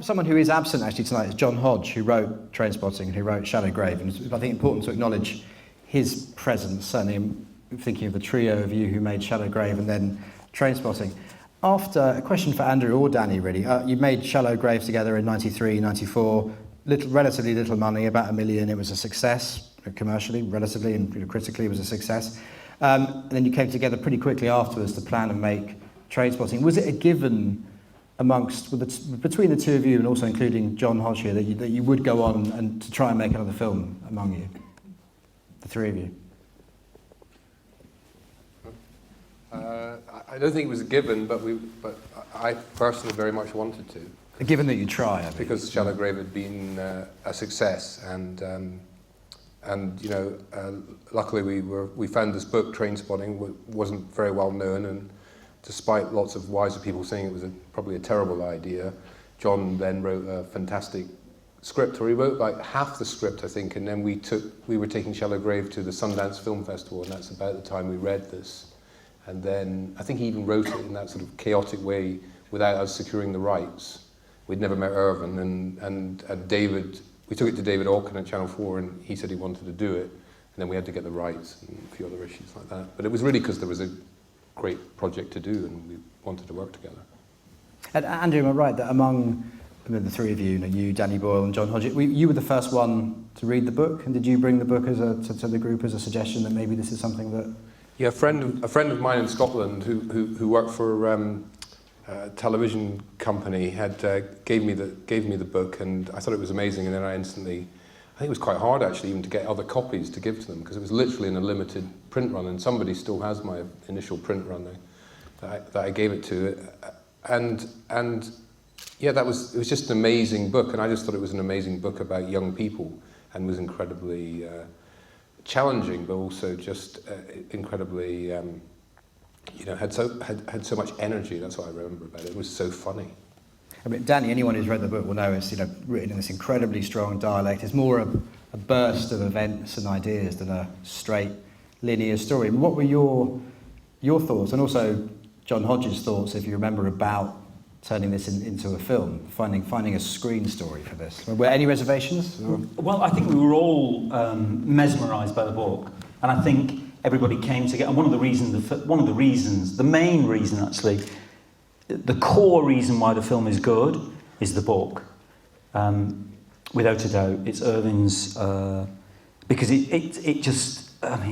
Someone who is absent actually tonight is John Hodge, who wrote Trainspotting and who wrote Shallow Grave, and I think important to acknowledge his presence, certainly I'm thinking of the trio of you who made Shallow Grave and then Trainspotting. After, a question for Andrew or Danny really, you made Shallow Grave together in 93, 94, relatively little money, about $1 million, it was a success, commercially, relatively, and critically it was a success. And then you came together pretty quickly afterwards to plan and make Trainspotting. Was it a given between the two of you, and also including John Hodge here, that you would go on and to try and make another film among you, the three of you? I don't think it was a given, but I personally very much wanted to. A given that you try, I think. Because Shallow Grave had been a success, and you know, luckily we found this book, Trainspotting, wasn't very well known, and despite lots of wiser people saying it was probably a terrible idea, John then wrote a fantastic script, or he wrote like half the script, I think, and then we were taking Shallow Grave to the Sundance Film Festival, and that's about the time we read this. And then I think he even wrote it in that sort of chaotic way without us securing the rights. We'd never met Irvine, and David, we took it to David Aukin at Channel 4, and he said he wanted to do it, and then we had to get the rights and a few other issues like that. But it was really because there was a great project to do, and we wanted to work together. And Andrew, am I right that among the three of you, you, Danny Boyle and John Hodge, you were the first one to read the book, and did you bring the book to the group as a suggestion that maybe this is something that... Yeah, a friend of mine in Scotland who worked for a television company gave me the book, and I thought it was amazing, and then I think it was quite hard actually even to get other copies to give to them, because it was literally in a limited print run, and somebody still has my initial print run that I gave it to, and yeah, it was just an amazing book, and I just thought it was an amazing book about young people, and was incredibly challenging, but also just incredibly had so much energy. That's what I remember about it. It was so funny. I mean, Danny, anyone who's read the book will know it's written in this incredibly strong dialect. It's more a burst of events and ideas than a straight linear story. What were your thoughts, and also John Hodge's thoughts, if you remember, about turning this into a film, finding a screen story for this? Were any reservations? Well, I think we were all mesmerised by the book, and I think everybody came together. And one of the reasons, the main reason actually, the core reason why the film is good is the book. Without a doubt, it's Irvine's, because it just,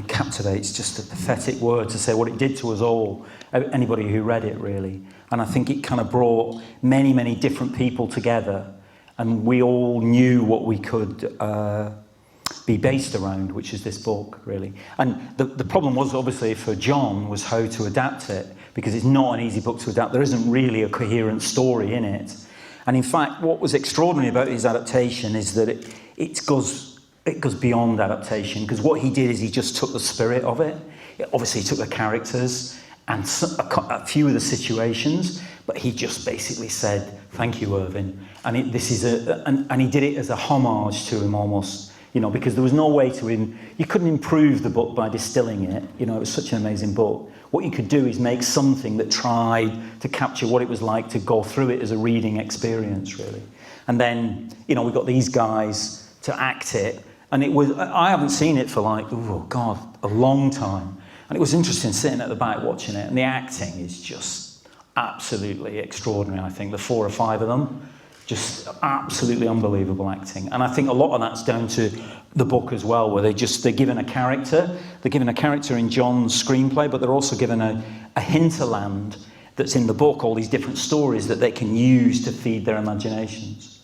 captivates, just a pathetic word to say what it did to us all, anybody who read it really. And I think it kind of brought many, many different people together, and we all knew what we could be based around, which is this book, really. And the problem was, obviously, for John, was how to adapt it, because it's not an easy book to adapt. There isn't really a coherent story in it. And in fact, what was extraordinary about his adaptation is that it goes beyond adaptation, because what he did is he just took the spirit of it. Obviously, he took the characters and a few of the situations, but he just basically said, "Thank you, Irvine." And and he did it as a homage to him almost, because there was no way you couldn't improve the book by distilling it. It was such an amazing book. What you could do is make something that tried to capture what it was like to go through it as a reading experience, really. And then, we got these guys to act it, and I haven't seen it for a long time. And it was interesting sitting at the back watching it, and the acting is just absolutely extraordinary, I think. The 4 or 5 of them, just absolutely unbelievable acting. And I think a lot of that's down to the book as well, where they're given a character. They're given a character in John's screenplay, but they're also given a hinterland that's in the book, all these different stories that they can use to feed their imaginations.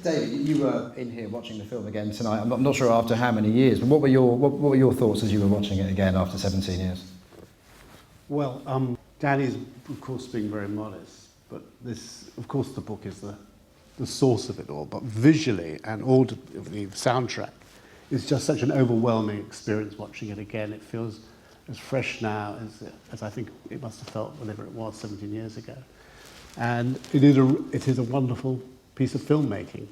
David, you were in here watching the film again tonight. I'm not sure after how many years, but what were your thoughts as you were watching it again after 17 years? Well, Danny's, of course, being very modest, but this, of course, the book is the source of it all. But visually and audibly, the soundtrack is just such an overwhelming experience watching it again. It feels as fresh now as I think it must have felt whenever it was 17 years ago. And it is a wonderful piece of filmmaking,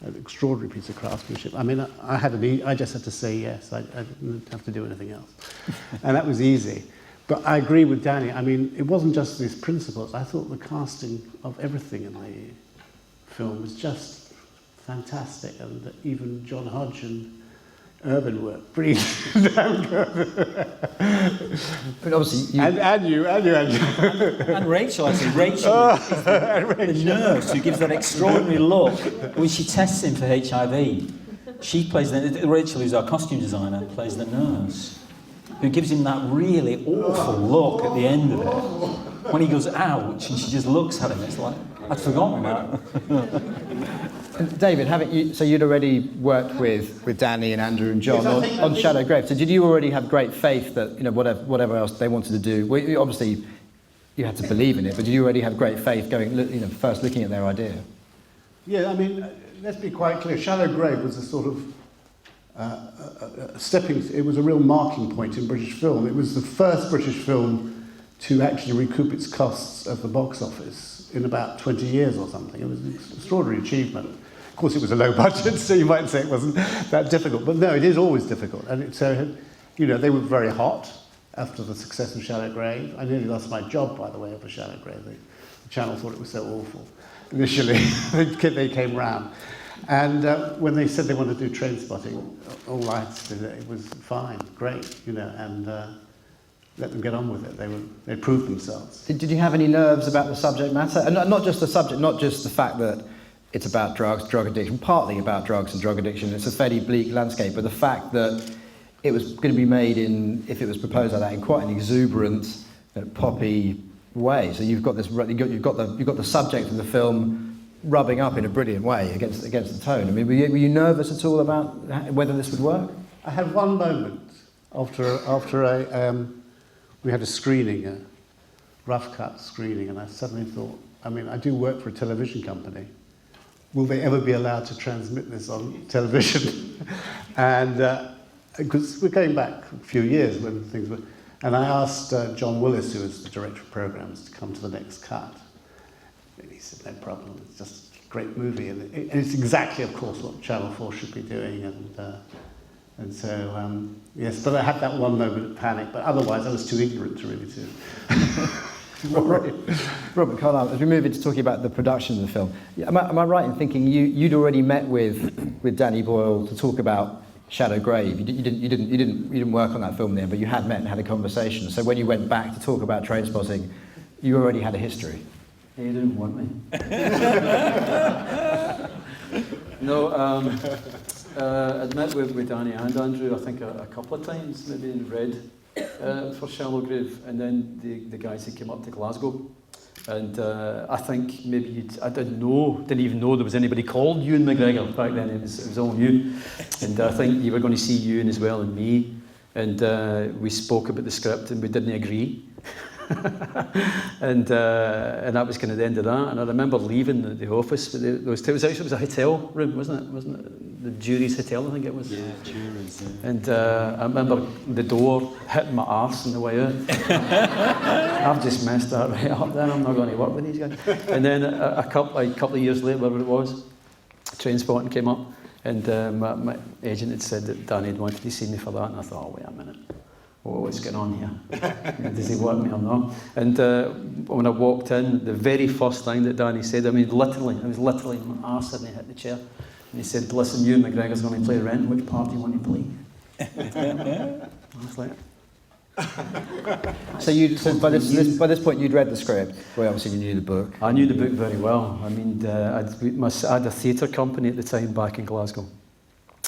an extraordinary piece of craftsmanship. I mean, I just had to say yes. I didn't have to do anything else. And that was easy. But I agree with Danny. I mean, it wasn't just these principles. I thought the casting of everything in film was just fantastic, and even John Hodge and Irvine were pretty damn good. But obviously, And you. And Rachel, actually. Rachel is the nurse who gives that extraordinary look when she tests him for HIV. She plays Rachel, who's our costume designer, plays the nurse, who gives him that really awful look at the end of it. When he goes, ouch, and she just looks at him, it's like, I'd forgotten that. And David, so you'd already worked with Danny and Andrew and John on Shadow Grave. So did you already have great faith that, you know, whatever else they wanted to do? Well, obviously, you had to believe in it, but did you already have great faith going, you know, first looking at their idea? Yeah, I mean, let's be quite clear. Shadow Grave was a sort of it was a real marking point in British film. It was the first British film to actually recoup its costs at the box office in about 20 years or something. It was an extraordinary achievement. Of course, it was a low budget, so you might say it wasn't that difficult. But no, it is always difficult. And so, you know, they were very hot after the success of Shadow Grave. I nearly lost my job, by the way, over Shadow Grave. The channel thought it was so awful. Initially, they came round. And when they said they wanted to do Trainspotting, all I said, it was fine, great, you know, and let them get on with it. They proved themselves. Did you have any nerves about the subject matter? And not just the subject, not just the fact that it's about drugs, drug addiction, partly about drugs and drug addiction. It's a fairly bleak landscape, but the fact that it was going to be made if it was proposed like that, in quite an exuberant, poppy way. So you've got the subject of the film rubbing up in a brilliant way against the tone. I mean, were you nervous at all about whether this would work? I had one moment after we had a screening, a rough cut screening, and I suddenly thought, I mean, I do work for a television company. Will they ever be allowed to transmit this on television? And because we're going back a few years when things were, and I asked John Willis, who was the director of programs, to come to the next cut. And he said, no problem, it's just a great movie. And it's exactly, of course, what Channel 4 should be doing. And so, yes, but I had that one moment of panic, but otherwise I was too ignorant to really Robert Carlyle, as we move into talking about the production of the film, am I right in thinking you'd already met with Danny Boyle to talk about Shadow Grave? You didn't work on that film then, but you had met and had a conversation. So when you went back to talk about Trainspotting, you already had a history. You didn't want me. No, I'd met with Danny and Andrew, I think a couple of times, maybe in Red for Shallow Grave, and then the guys that came up to Glasgow. And I think maybe I didn't even know there was anybody called Ewan McGregor back then. It was all you. And I think you were going to see Ewan as well and me. And we spoke about the script and we didn't agree. and that was kind of the end of that. And I remember leaving the office. It was a hotel room, wasn't it? Wasn't it the jury's hotel? I think it was. Yeah, jury's. Yeah. And I remember the door hitting my arse on the way out. I've just messed that right up. Then I'm not going to work with these guys. And then a couple of years later, whatever it was, Trainspotting came up, and my agent had said that Danny had wanted to see me for that, and I thought, oh wait a minute. What's going on here? Does he want me or not? And when I walked in, the very first thing that Danny said, I was literally, my arse hadn't hit the chair. And he said, listen, Ewan McGregor's going to play Renton, which part do you want to play? I was like... So by this point you'd read the script. Well, obviously you knew the book. I knew the book very well. I mean, I had a theatre company at the time back in Glasgow.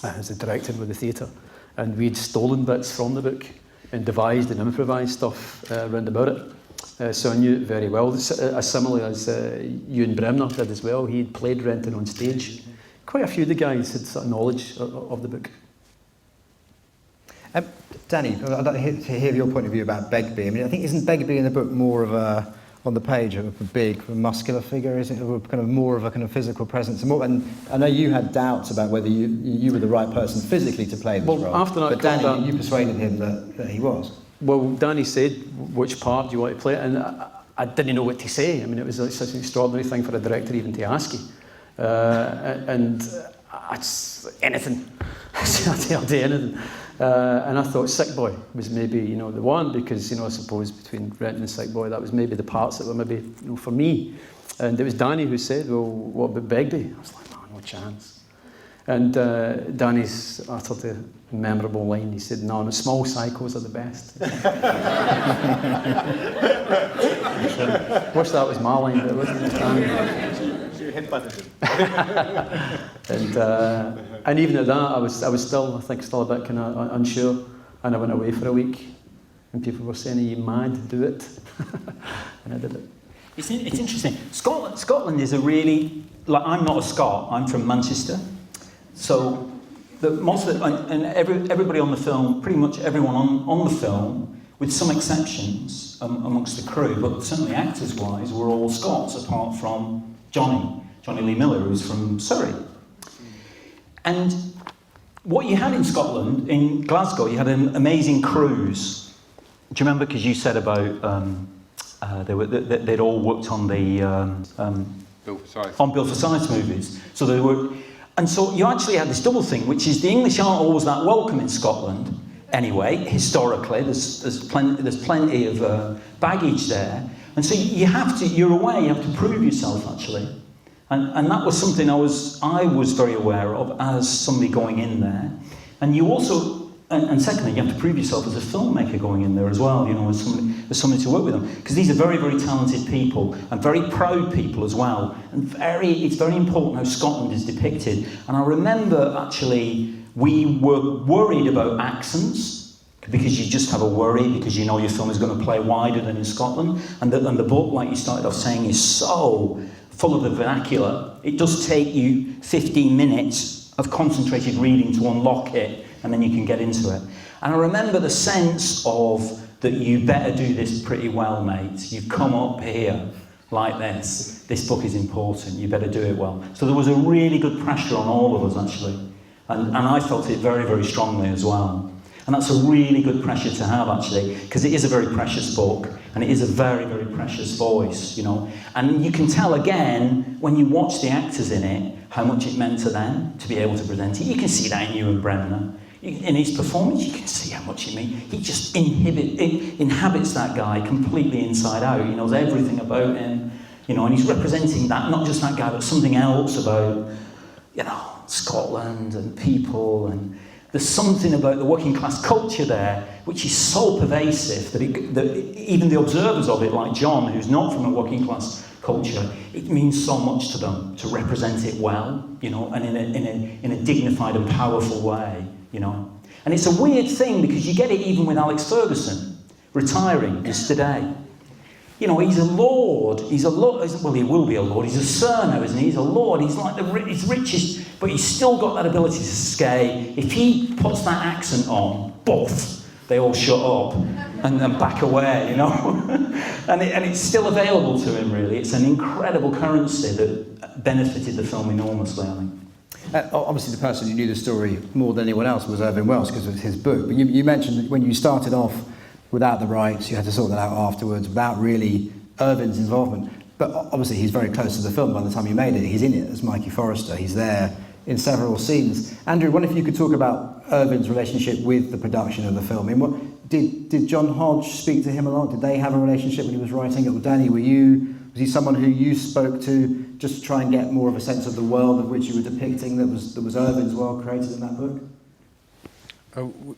I was a director with the theatre. And we'd stolen bits from the book and devised and improvised stuff around about it. So I knew it very well. Similarly as Ewan Bremner did as well. He'd played Renton on stage. Quite a few of the guys had sort of knowledge of the book. Danny, I'd like to hear your point of view about Begbie. I mean, I think isn't Begbie in the book more of on the page of a big muscular figure? Is it, or kind of more of a kind of physical presence? And I know you had doubts about whether you were the right person physically to play this role. After that, but Danny, you persuaded him that he was. Well, Danny said, which part do you want to play? And I didn't know what to say. I mean, it was like such an extraordinary thing for a director even to ask you. Anything. I'll do anything. And I thought Sick Boy was maybe, the one, because, I suppose between Renton and Sick Boy, that was maybe the parts that were maybe, for me, And it was Danny who said, well, what about Begbie? I was like, no, no chance. And Danny's uttered a memorable line. He said, no, the small cycles are the best. Wish that was my line, but it wasn't. You headbutted him. And even at that, I was still, I think, still a bit kind of unsure. And I went away for a week, and people were saying, "Are you mad? Do it." And I did it. It's interesting. Scotland is a really, like, I'm not a Scot. I'm from Manchester, so most of everybody on the film, pretty much everyone on the film, with some exceptions amongst the crew, but certainly actors-wise, were all Scots, apart from Johnny Lee Miller, who's from Surrey. And what you had in Scotland, in Glasgow, you had an amazing cruise. Do you remember? Because you said about they'd all worked on the Bill Forsyth movies. So they were, and so you actually had this double thing, which is the English aren't always that welcome in Scotland. Anyway, historically, there's plenty of baggage there, and so you're away. You have to prove yourself actually. And that was something I was very aware of as somebody going in there. And you also, and secondly, you have to prove yourself as a filmmaker going in there as well, you know, as somebody to work with them. Because these are very, very talented people, and very proud people as well. And it's very important how Scotland is depicted. And I remember, actually, we were worried about accents, because you just have a worry, because you know your film is going to play wider than in Scotland. And the book, like you started off saying, is so full of the vernacular. It does take you 15 minutes of concentrated reading to unlock it, and then you can get into it. And I remember the sense of that you better do this pretty well, mate. You've come up here like this. This book is important. You better do it well. So there was a really good pressure on all of us, actually. And I felt it very, very strongly as well. And that's a really good pressure to have, actually, because it is a very precious book, and it is a very, very precious voice, you know. And you can tell, again, when you watch the actors in it, how much it meant to them to be able to present it. You can see that in Ewan Bremner. In his performance, you can see how much he means. He just inhabits that guy completely inside out. He knows everything about him, you know, and he's representing that, not just that guy, but something else about, you know, Scotland and people, and there's something about the working class culture there which is so pervasive that even the observers of it, like John, who's not from a working class culture, it means so much to them to represent it well, you know, and in a dignified and powerful way, you know. And it's a weird thing because you get it even with Alex Ferguson retiring just today. You know, he's a lord. He's a lord. Well, he will be a lord. He's a sir now, isn't he? He's a lord. He's like he's richest, but he's still got that ability to skate. If he puts that accent on, boff, they all shut up and back away, you know. and it's still available to him, really. It's an incredible currency that benefited the film enormously, I think. Obviously, the person who knew the story more than anyone else was Irvine Welsh because it was his book. But you mentioned that when you started off without the rights, you had to sort that out afterwards, without really Irvine's involvement. But obviously he's very close to the film by the time you made it. He's in it as Mikey Forrester. He's there in several scenes. Andrew, I wonder if you could talk about Irvine's relationship with the production of the film. I mean, did John Hodge speak to him a lot? Did they have a relationship when he was writing it? Or Danny, was he someone who you spoke to just to try and get more of a sense of the world of which you were depicting that was Irvine's world created in that book?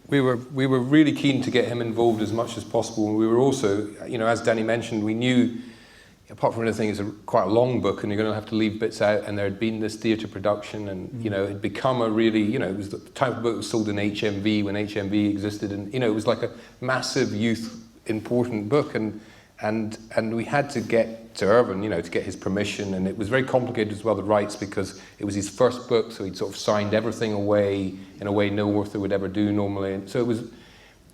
We were really keen to get him involved as much as possible. We were also, you know, as Danny mentioned, we knew, apart from anything, it's quite a long book and you're going to have to leave bits out, and there had been this theatre production and, you know, it had become a really, you know, it was the type of book that was sold in HMV when HMV existed, and, you know, it was like a massive youth important book, and we had to get to Irvine, you know, to get his permission, and it was very complicated as well, the rights, because it was his first book, so he'd sort of signed everything away in a way no author would ever do normally, and so it was,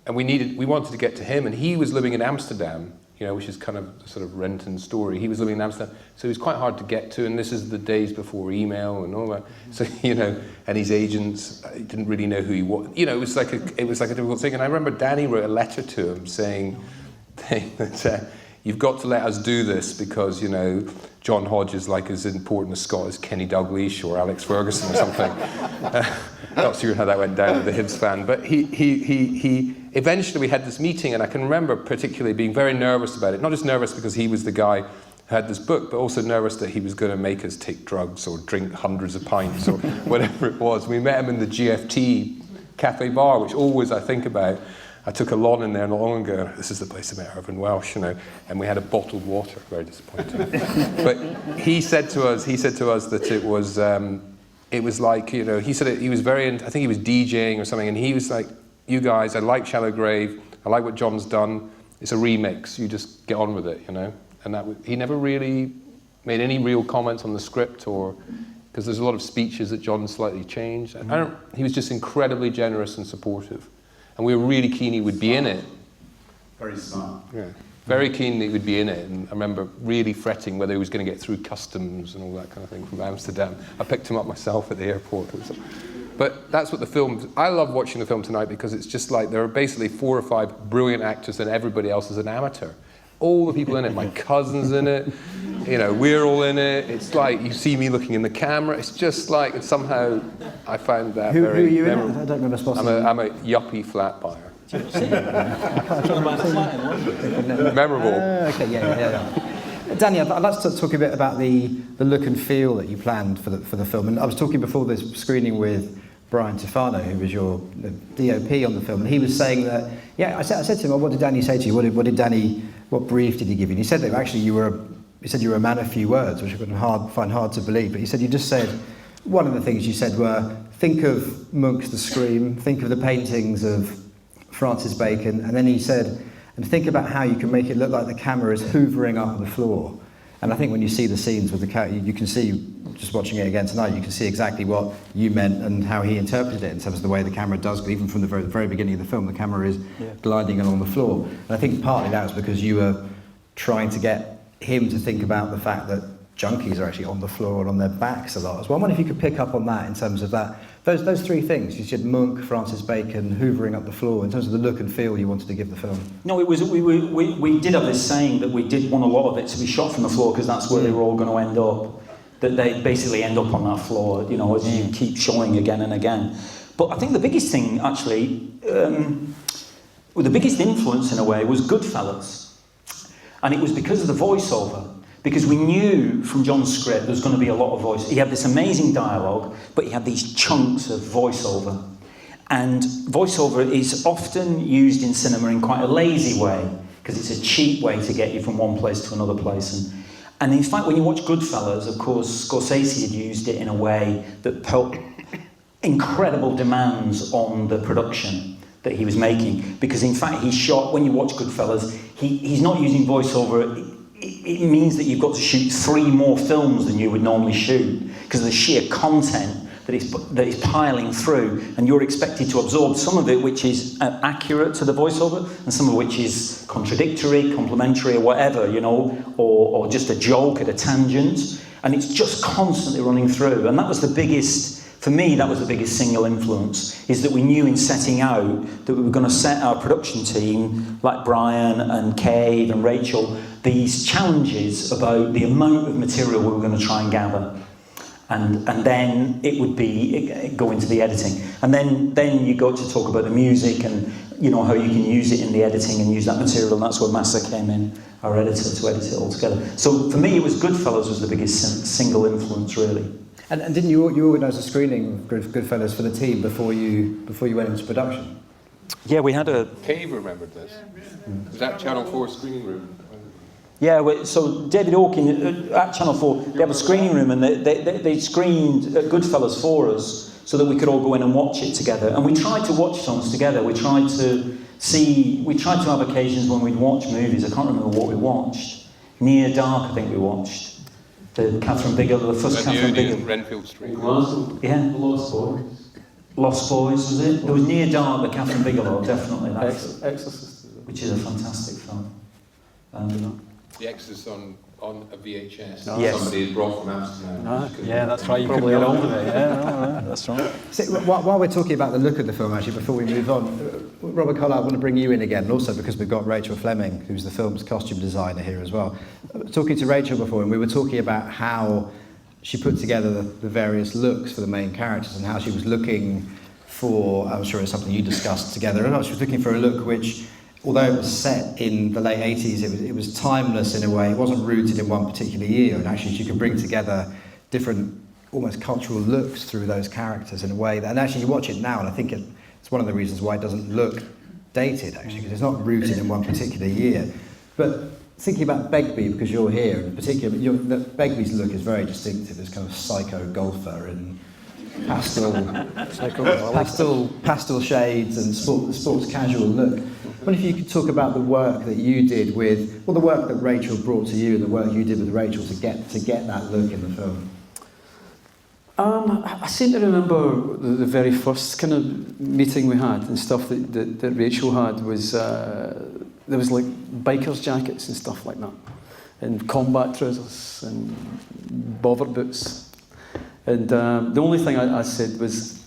and we wanted to get to him, and he was living in Amsterdam, you know, which is kind of sort of Renton story. He was living in Amsterdam, so it was quite hard to get to, and this is the days before email and all that, so, you know, and his agents didn't really know who he was, you know, it was like a difficult thing, and I remember Danny wrote a letter to him saying that you've got to let us do this because, you know, John Hodge is like as important a Scot as Kenny Dalglish or Alex Ferguson or something. Not sure how that went down with the Hibs fan, but he eventually we had this meeting, and I can remember particularly being very nervous about it. Not just nervous because he was the guy had this book, but also nervous that he was going to make us take drugs or drink hundreds of pints or whatever it was. We met him in the GFT cafe bar, which always I think about. I took a lot in there not long ago. This is the place I met Irvine Welsh, you know, and we had a bottled water. Very disappointing. But he said to us that it was like, you know, he said he was I think he was DJing or something, and he was like, you guys, I like Shallow Grave, I like what John's done. It's a remix. You just get on with it, you know. And he never really made any real comments on the script, or because there's a lot of speeches that John slightly changed. He was just incredibly generous and supportive, and we were really keen he would be in it. Very smart. Yeah, very keen that he would be in it. And I remember really fretting whether he was going to get through customs and all that kind of thing from Amsterdam. I picked him up myself at the airport. But that's what the film. I love watching the film tonight because it's just like there are basically 4 or 5 brilliant actors, and everybody else is an amateur. All the people in it, my cousin's in it, you know, we're all in it. It's like you see me looking in the camera. It's just like, and somehow I found that Who very are you memorable. in? I don't remember spotting. I'm a yuppie flat buyer. Memorable. Okay, yeah. Danny, I'd like to talk a bit about the look and feel that you planned for the film. And I was talking before this screening with Brian Tufano, who was your DOP on the film, and he was saying that, I said to him, well, what did Danny say to you? What brief did he give you? And he said that actually you were a man of few words, which I find hard to believe. But he said you just said, one of the things you said were, think of Munch's The Scream, think of the paintings of Francis Bacon, and then he said, and think about how you can make it look like the camera is hoovering up the floor. And I think when you see the scenes with the camera, you can see, just watching it again tonight, you can see exactly what you meant and how he interpreted it in terms of the way the camera does, even from the very beginning of the film, the camera is gliding along the floor. And I think partly that was because you were trying to get him to think about the fact that junkies are actually on the floor and on their backs a lot as well. I wonder if you could pick up on that in terms of that. Those 3 things, you said Munch, Francis Bacon, hoovering up the floor, in terms of the look and feel you wanted to give the film. No, it was we did have this saying that we did want a lot of it to be shot from the floor because that's where they were all going to end up. That they basically end up on that floor, you know, as you keep showing again and again. But I think the biggest thing, actually, the biggest influence in a way was Goodfellas. And it was because of the voiceover. Because we knew from John's script there was going to be a lot of voice. He had this amazing dialogue, but he had these chunks of voiceover. And voiceover is often used in cinema in quite a lazy way, because it's a cheap way to get you from one place to another place. And in fact, when you watch Goodfellas, of course, Scorsese had used it in a way that put incredible demands on the production that he was making. Because in fact, he shot, when you watch Goodfellas, he's not using voiceover. It means that you've got to shoot 3 more films than you would normally shoot because of the sheer content that is piling through, and you're expected to absorb some of it which is accurate to the voiceover and some of which is contradictory, complementary, or whatever, you know, or just a joke at a tangent, and it's just constantly running through. And that was the biggest, for me, that was the biggest single influence, is that we knew in setting out that we were going to set our production team, like Brian and Cave and Rachel, these challenges about the amount of material we were going to try and gather. And then it would go into the editing. And then you go to talk about the music and, you know, how you can use it in the editing and use that material, and that's where Massa came in, our editor, to edit it all together. So for me, it was Goodfellas was the biggest single influence, really. And didn't you organise a screening of Goodfellas for the team before you went into production? Yeah, we had a... Cave remembered this. Was that Channel 4 screening room? Yeah, so David Aukin at Channel 4, they have a screening room, and they screened Goodfellas for us so that we could all go in and watch it together. And we tried to watch films together. We tried to have occasions when we'd watch movies. I can't remember what we watched. Near Dark, I think we watched. The Catherine Bigelow, the first Catherine Bigelow. Renfield Street. Yeah. Lost Boys. Lost Boys, was it? There was Near Dark, the Catherine Bigelow, definitely. Exorcist. Which is a fantastic film. The Exorcist on a VHS. Yes. Somebody had brought from Amsterdam. Yeah, that's right. You couldn't get hold of it. Yeah, that's right. So, while we're talking about the look of the film, actually, before we move on, Robert Carlyle, I want to bring you in again, and also because we've got Rachel Fleming, who's the film's costume designer here as well. Talking to Rachel before, and we were talking about how she put together the various looks for the main characters and how she was looking for, I'm sure it's something you discussed together, and she was looking for a look which although it was set in the late 80s, it was timeless in a way. It wasn't rooted in one particular year, and actually you could bring together different almost cultural looks through those characters in a way that, and actually you watch it now, and I think it's one of the reasons why it doesn't look dated, actually, because it's not rooted in one particular year. But thinking about Begbie, because you're here, in particular, Begbie's look is very distinctive. This kind of psycho golfer in pastel shades and sports casual look. I wonder if you could talk about the work that you did with, well, the work that Rachel brought to you and the work you did with Rachel to get that look in the film. I seem to remember the very first kind of meeting we had and stuff that Rachel had was there was like bikers jackets and stuff like that, and combat trousers and bobber boots, and the only thing I said was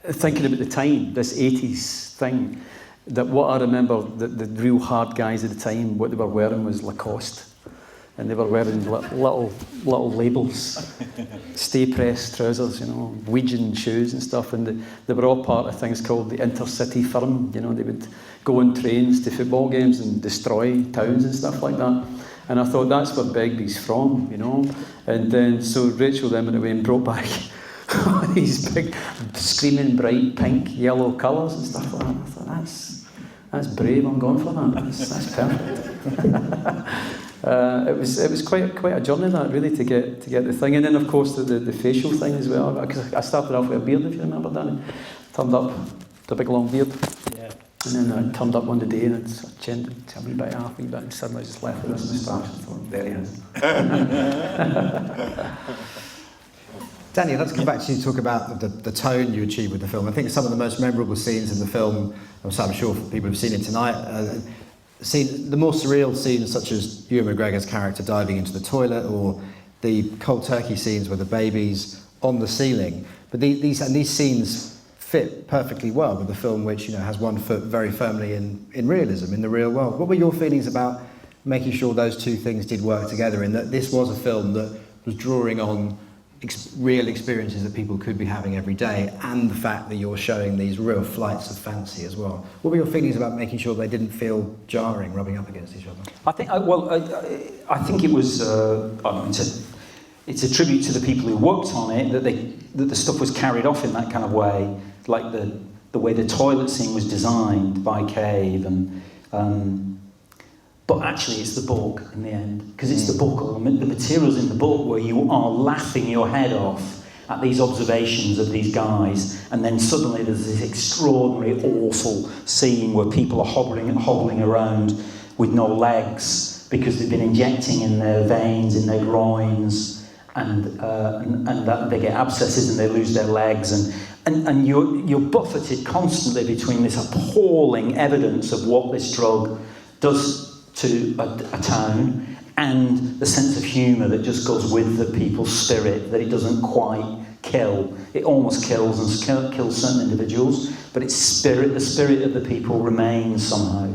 thinking about the time, this 80s thing, that what I remember the real hard guys at the time, what they were wearing was Lacoste. And they were wearing little labels, stay pressed trousers, Ouijan shoes and stuff, and they were all part of things called the intercity firm. They would go on trains to football games and destroy towns and stuff like that. And I thought that's where Begbie's from, And then so Rachel then went away and brought back these big, screaming bright pink, yellow colours and stuff like that. I thought that's brave. I'm going for that. That's perfect. It was quite a journey, that, really, to get the thing, and then of course the facial thing as well. Because I started off with a beard, if you remember, Danny. Turned up with a big long beard, Yeah. and then I turned up one day and it sort of changed it to a wee bit, half a wee bit, and suddenly I just left with this moustache and thought, there he is. Danny, let's come back to you to talk about the tone you achieved with the film. I think some of the most memorable scenes in the film, I'm sure people have seen it tonight. The more surreal scenes, such as Ewan McGregor's character diving into the toilet, or the cold turkey scenes with the babies on the ceiling. But these scenes fit perfectly well with the film, which has one foot very firmly in realism, in the real world. What were your feelings about making sure those two things did work together, in that this was a film that was drawing on real experiences that people could be having every day, and the fact that you're showing these real flights of fancy as well? What were your feelings about making sure they didn't feel jarring, rubbing up against each other? I think it was. It's a tribute to the people who worked on it that the stuff was carried off in that kind of way, like the way the toilet scene was designed by Cave, and but actually it's the book in the end, because it's the book, the materials in the book where you are laughing your head off at these observations of these guys, and then suddenly there's this extraordinary, awful scene where people are hobbling around with no legs because they've been injecting in their veins, in their groins, and that they get abscesses and they lose their legs, and you're buffeted constantly between this appalling evidence of what this drug does to a town, and the sense of humour that just goes with the people's spirit, that it doesn't quite kill. It almost kills and kills certain individuals, but the spirit of the people remains somehow.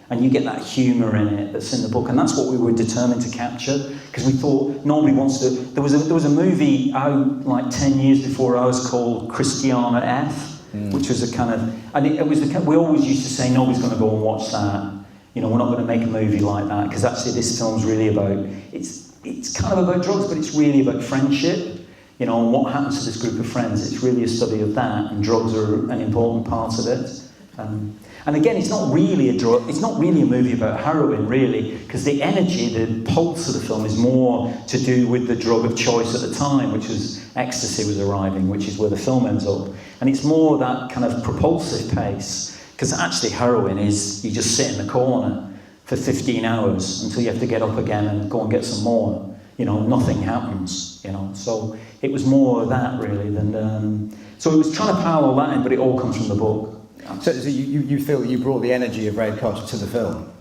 And you get that humour in it that's in the book, and that's what we were determined to capture, because we thought nobody wants to. There was a movie out like 10 years before ours called Christiana F, which was a kind of, and it was we always used to say nobody's going to go and watch that. We're not going to make a movie like that, because actually this film's really about, it's kind of about drugs, but it's really about friendship, and what happens to this group of friends. It's really a study of that, and drugs are an important part of it. And again, it's not really a movie about heroin, really, because the energy, the pulse of the film is more to do with the drug of choice at the time, which was ecstasy was arriving, which is where the film ends up. And it's more that kind of propulsive pace. Because actually heroin is, you just sit in the corner for 15 hours until you have to get up again and go and get some more. Nothing happens, So it was more of that, really, than... so it was trying to parallel that in, but it all comes from the book. So you feel that you brought the energy of raid culture to the film?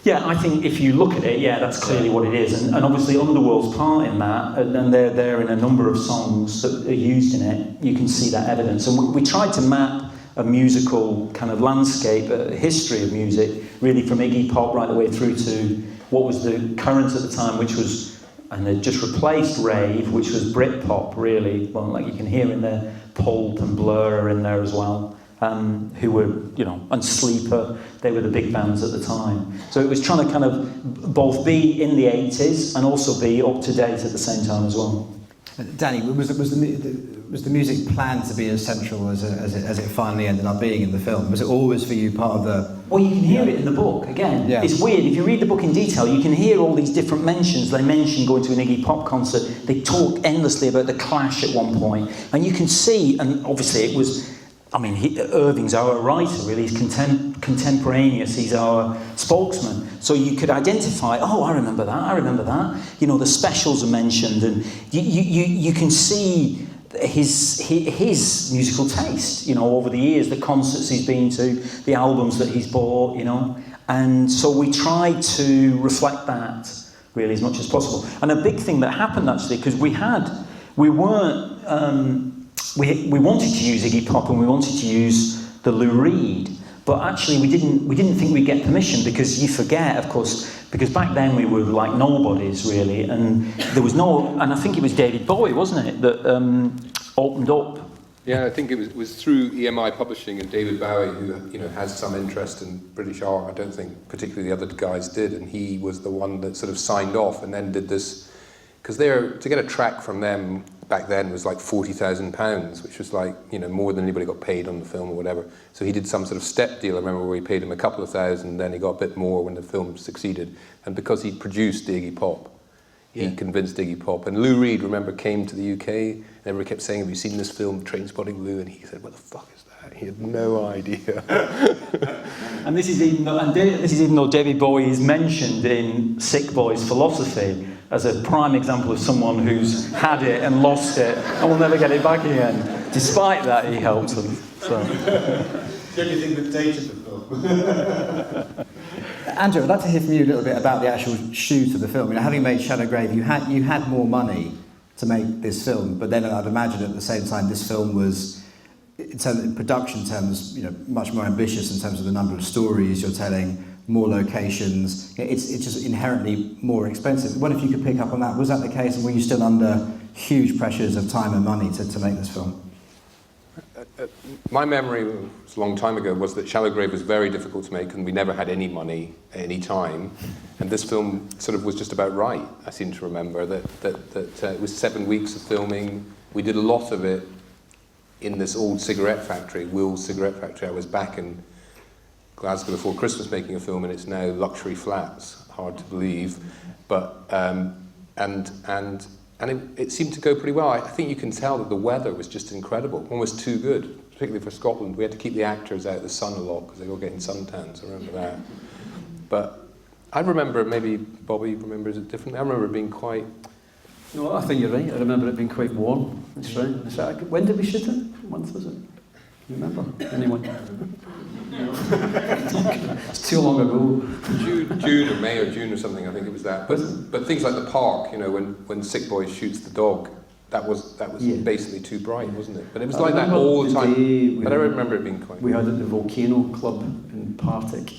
Yeah, I think if you look at it, that's clearly what it is. And obviously Underworld's part in that, and they're there in a number of songs that are used in it. You can see that evidence. And we tried to map a musical kind of landscape, a history of music, really from Iggy Pop right the way through to what was the current at the time, which was, and they just replaced rave, which was Britpop, really. Well, like you can hear in there, Pulp and Blur are in there as well. who were, and Sleeper, they were the big bands at the time. So it was trying to kind of both be in the 80s and also be up to date at the same time as well. Danny, was the music planned to be as central as it finally ended up being in the film? Was it always for you part of the... Well, you can hear it in the book, again. Yeah. It's weird, if you read the book in detail, you can hear all these different mentions. They mention going to an Iggy Pop concert, they talk endlessly about the Clash at one point, and you can see, and obviously it was... Irving's our writer, really. He's contemporaneous. He's our spokesman. So you could identify, I remember that. The specials are mentioned, and you can see his musical taste, over the years, the concerts he's been to, the albums that he's bought, And so we tried to reflect that, really, as much as possible. And a big thing that happened, actually, because we wanted to use Iggy Pop and we wanted to use the Lou Reed, but actually we didn't think we'd get permission, because you forget, of course, because back then we were like nobodies, really, and there was and I think it was David Bowie, wasn't it, that opened up. Yeah, I think it was through EMI Publishing and David Bowie, who has some interest in British art. I don't think particularly the other guys did, and he was the one that sort of signed off and then did this, because to get a track from them back then was like £40,000, which was like, more than anybody got paid on the film or whatever. So he did some sort of step deal, I remember, where he paid him a couple of thousand, then he got a bit more when the film succeeded. And because he'd produced Iggy Pop, he convinced Iggy Pop. And Lou Reed, remember, came to the UK, and everybody kept saying, have you seen this film, Trainspotting Lou? And he said, what the fuck is that? He had no idea. And this is even though David Bowie is mentioned in Sick Boy's Philosophy as a prime example of someone who's had it and lost it and will never get it back again. Despite that, he helped them. So. The only thing that dated the film. Andrew, I'd like to hear from you a little bit about the actual shoot of the film. Having made Shadowgrave, you had more money to make this film, but then I'd imagine at the same time this film was, in production terms, much more ambitious in terms of the number of stories you're telling, more locations. It's just inherently more expensive. I wonder if you could pick up on that. Was that the case, and were you still under huge pressures of time and money to make this film? My memory, it was a long time ago, was that Shadowgrave was very difficult to make, and we never had any money at any time. And this film sort of was just about right. I seem to remember that it was 7 weeks of filming. We did a lot of it in this old cigarette factory, Will's cigarette factory. I was back in Glasgow before Christmas making a film, and it's now luxury flats. Hard to believe, but it seemed to go pretty well. I think you can tell that the weather was just incredible, almost too good, particularly for Scotland. We had to keep the actors out of the sun a lot because they were getting suntans. I remember that. But I remember, maybe Bobby remembers it differently. I remember it being quite. No, I think you're right. I remember it being quite warm. That's right. When did we shoot it? What month was it? You remember? Anyone? It's too long ago. June or May or June or something, I think it was that. But things like the park, when Sick Boy shoots the dog, that was basically too bright, wasn't it? But it was like that all the time. But I remember it being quite. We had it at the Volcano Club in Partick.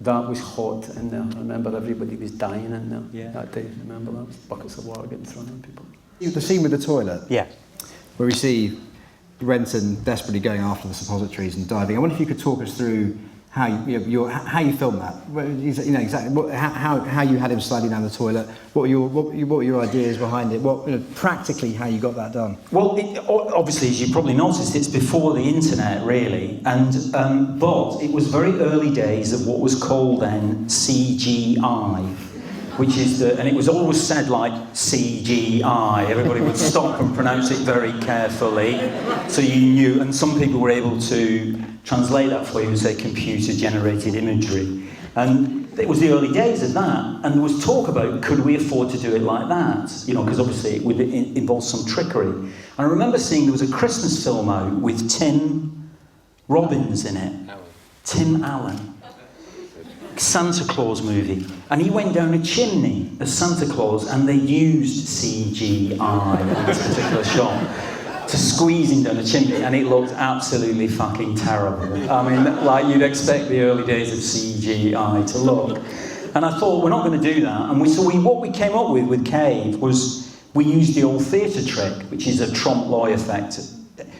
That was hot in there. I remember everybody was dying in there that day. Remember that? Was buckets of water getting thrown at people. The scene with the toilet. Yeah. Where we see Renton desperately going after the suppositories and diving. I wonder if you could talk us through how you filmed that. Exactly how you had him sliding down the toilet. What were your ideas behind it? Practically how you got that done. Well, obviously, as you probably noticed, it's before the internet, really, and but it was very early days of what was called then CGI. Which is and it was always said like CGI. Everybody would stop and pronounce it very carefully, so you knew. And some people were able to translate that for you and say computer-generated imagery. And it was the early days of that. And there was talk about could we afford to do it like that? Because obviously it would involve some trickery. And I remember seeing there was a Christmas film out with Tim Robbins in it. Tim Allen. Santa Claus movie, and he went down a chimney as Santa Claus, and they used CGI in this particular shot to squeeze him down a chimney, and it looked absolutely fucking terrible. I mean, like you'd expect the early days of CGI to look. And I thought, we're not going to do that. And what we came up with Cave was we used the old theatre trick, which is a trompe l'oeil effect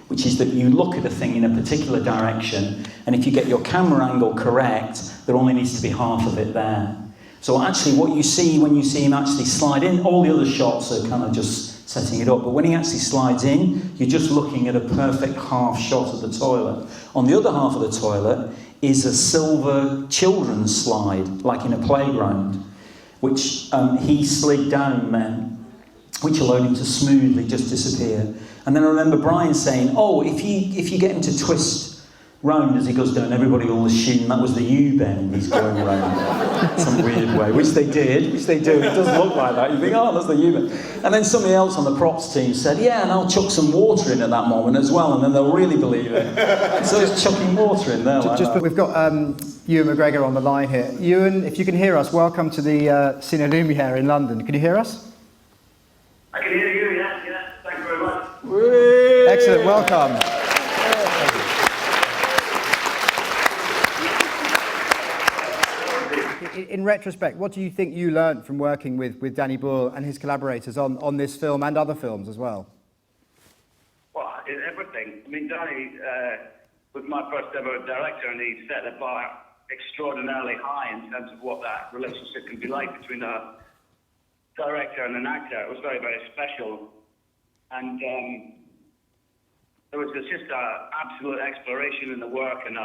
which is that you look at a thing in a particular direction, and if you get your camera angle correct, there only needs to be half of it there. So actually what you see when you see him actually slide in, all the other shots are kind of just setting it up, but when he actually slides in, you're just looking at a perfect half shot of the toilet. On the other half of the toilet is a silver children's slide, like in a playground, which he slid down then, which allowed him to smoothly just disappear. And then I remember Brian saying, oh, if you get him to twist round as he goes down, everybody will assume that was the U-bend he's going around some weird way, which they do. It does look like that. You think, oh, that's the U-bend. And then somebody else on the props team said, yeah, and I'll chuck some water in at that moment as well, and then they'll really believe it. So it's chucking water in there. We've got Ewan McGregor on the line here. Ewan, if you can hear us, welcome to the Ciné Lumière in London. Can you hear us? I can hear you, yeah. Thank you very much. Whee! Excellent, welcome. In retrospect, what do you think you learnt from working with Danny Boyle and his collaborators on this film and other films as well? Well, everything. I mean, Danny was my first ever director, and he set the bar extraordinarily high in terms of what that relationship can be like between a director and an actor. It was very, very special. And there was just an absolute exploration in the work, and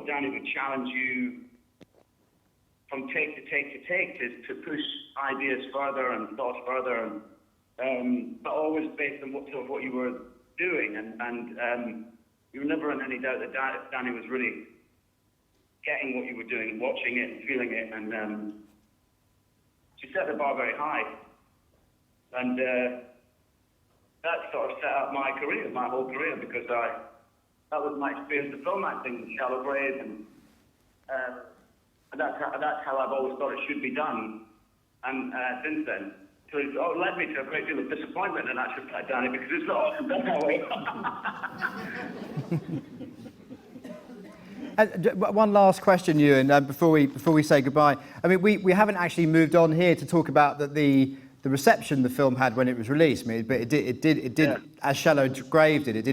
Danny would challenge you from take to take to push ideas further and thoughts further, and but always based on what you were doing, and you were never in any doubt that Danny was really getting what you were doing, watching it and feeling it, and she set the bar very high, and that sort of set up my whole career, because that was my experience of film acting with Shallow Grave, and that's how I've always thought it should be done. And since then, so it led me to a great deal of disappointment in actual fact, Danny, because it's not often done that way. One last question, Ewan, before we say goodbye. I mean, we haven't actually moved on here to talk about the reception the film had when it was released. I mean, but it did yeah. As Shallow Grave did, it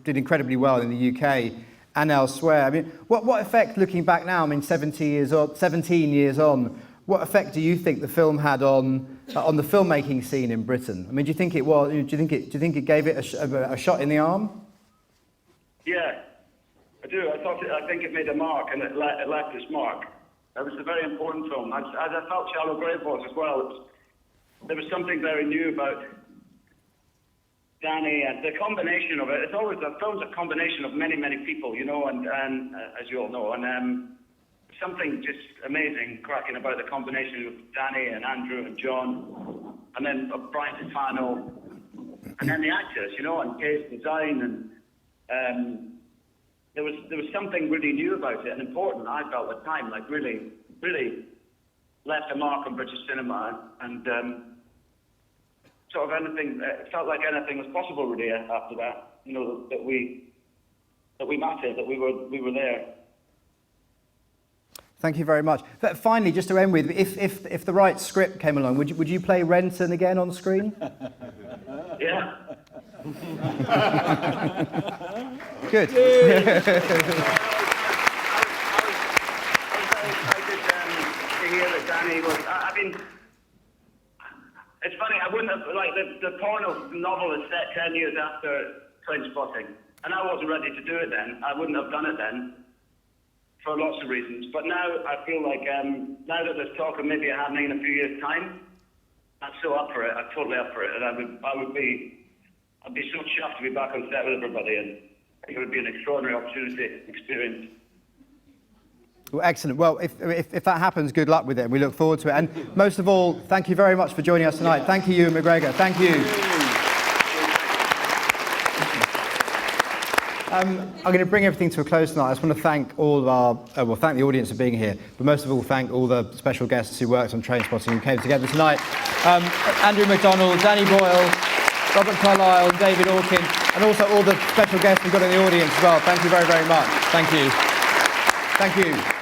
did incredibly well in the UK and elsewhere. I mean, what effect, looking back now, I mean, 17 years on, what effect do you think the film had on the filmmaking scene in Britain? I mean, do you think it gave it a shot in the arm? Yeah, I do. I think it made a mark, and it left its mark. It was a very important film, as I felt Shallow Grave was as well. There was something very new about Danny, and the combination of it. It's always a film's a combination of many, many people, and as you all know, and something just amazing, cracking about the combination of Danny and Andrew and John, and then Brian Tufano, and then the actors, and Kay's design, and there was something really new about it and important. I felt at the time, like really, really left a mark on British cinema, and sort of anything. It felt like anything was possible really after that. That we mattered, that we were there. Thank you very much. But finally, just to end with, if the right script came along, would you play Renton again on screen? Yeah. Good. I was to hear that Danny was. I mean, it's funny. I wouldn't have the porno novel is set 10 years after Trainspotting, and I wasn't ready to do it then. I wouldn't have done it then, for lots of reasons. But now I feel like now that there's talk of maybe happening in a few years' time, I'm so up for it. I'm totally up for it, and I'd be so chuffed to be back on set with everybody, and I think it would be an extraordinary opportunity, experience. Well, excellent. Well, if that happens, good luck with it. We look forward to it. And most of all, thank you very much for joining us tonight. Thank you, Ewan McGregor. Thank you. I'm going to bring everything to a close tonight. I just want to thank all of our, thank the audience for being here, but most of all, thank all the special guests who worked on Trainspotting who came together tonight. Andrew Macdonald, Danny Boyle, Robert Carlyle, David Aukin, and also all the special guests we've got in the audience as well. Thank you very, very much. Thank you. Thank you.